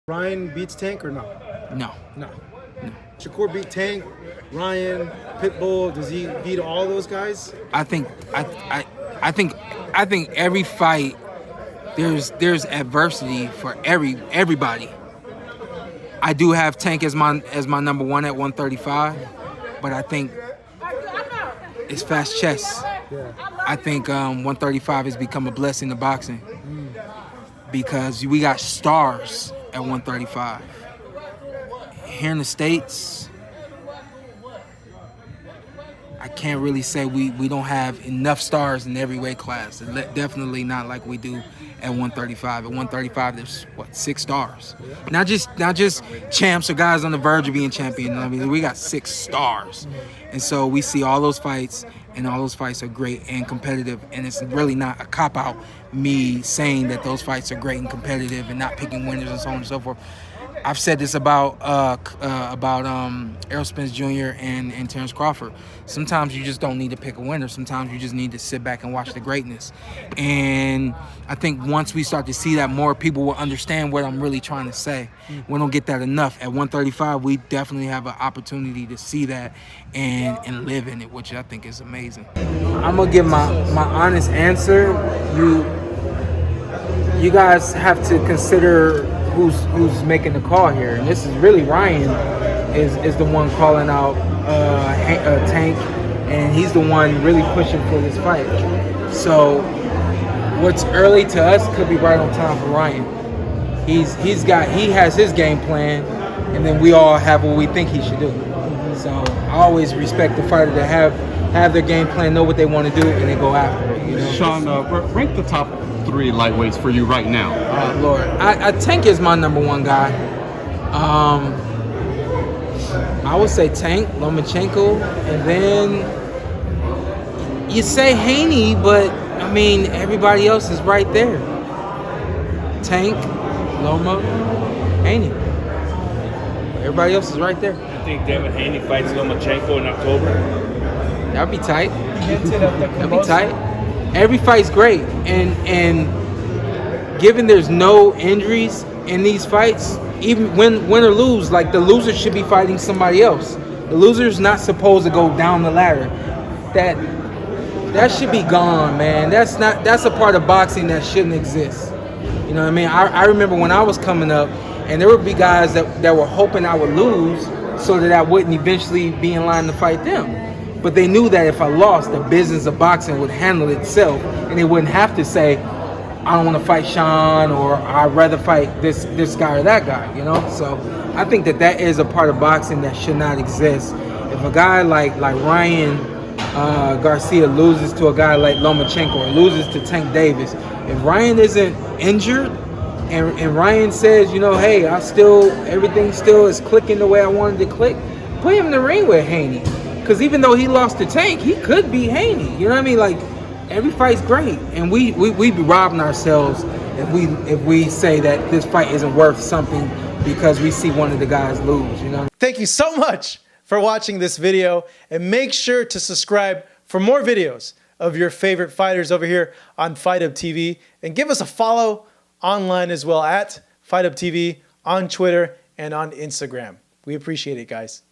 Ryan beats Tank or no? No. No. Shakur beat Tank, Ryan, Pitbull. Does he beat all those guys? I think every fight there's adversity for everybody. I do have Tank as my number one at 135, but I think it's fast chess. Yeah. I think 135 has become a blessing to boxing because we got stars at 135. Here in the States, I can't really say we don't have enough stars in every weight class. Definitely not like we do at 135. At 135, there's what, 6 stars. Not just champs or guys on the verge of being champion. I mean, we got 6 stars, and so we see all those fights, and all those fights are great and competitive. And it's really not a cop out me saying that those fights are great and competitive and not picking winners and so on and so forth. I've said this about Errol Spence Jr. and Terrence Crawford. Sometimes you just don't need to pick a winner. Sometimes you just need to sit back and watch the greatness. And I think once we start to see that, more people will understand what I'm really trying to say. We don't get that enough. At 135, we definitely have an opportunity to see that and live in it, which I think is amazing. I'm gonna give my honest answer. You guys have to consider who's making the call here, and this is really Ryan is the one calling out Tank, and he's the one really pushing for this fight. So what's early to us could be right on time for Ryan. He has his game plan, and then we all have what we think he should do. So I always respect the fighter to have their game plan, know what they want to do, and then go after it. You know? Shawn, rank the top 3 lightweights for you right now. Oh Lord, Tank is my number 1 guy. I would say Tank, Lomachenko, and then you say Haney, but I mean everybody else is right there. Tank, Loma, Haney. Everybody else is right there. I think Devin Haney fights Lomachenko in October. That'd be tight. That'd be tight. Every fight's great, and given there's no injuries in these fights, even win or lose, like the loser should be fighting somebody else. The loser's not supposed to go down the ladder. That should be gone, man. That's a part of boxing that shouldn't exist. You know what I mean? I remember when I was coming up, and there would be guys that were hoping I would lose so that I wouldn't eventually be in line to fight them. But they knew that if I lost, the business of boxing would handle itself, and they wouldn't have to say, I don't want to fight Shawn, or I'd rather fight this guy or that guy, you know? So I think that is a part of boxing that should not exist. If a guy like Ryan Garcia loses to a guy like Lomachenko or loses to Tank Davis, if Ryan isn't injured and Ryan says, you know, hey, everything still is clicking the way I wanted to click, put him in the ring with Haney. Because even though he lost to Tank, he could be Haney. You know what I mean? Like, every fight's great, and we be robbing ourselves if we say that this fight isn't worth something because we see one of the guys lose. You know. Thank you so much for watching this video, and make sure to subscribe for more videos of your favorite fighters over here on Fight Hub TV, and give us a follow online as well at Fight Hub TV on Twitter and on Instagram. We appreciate it, guys.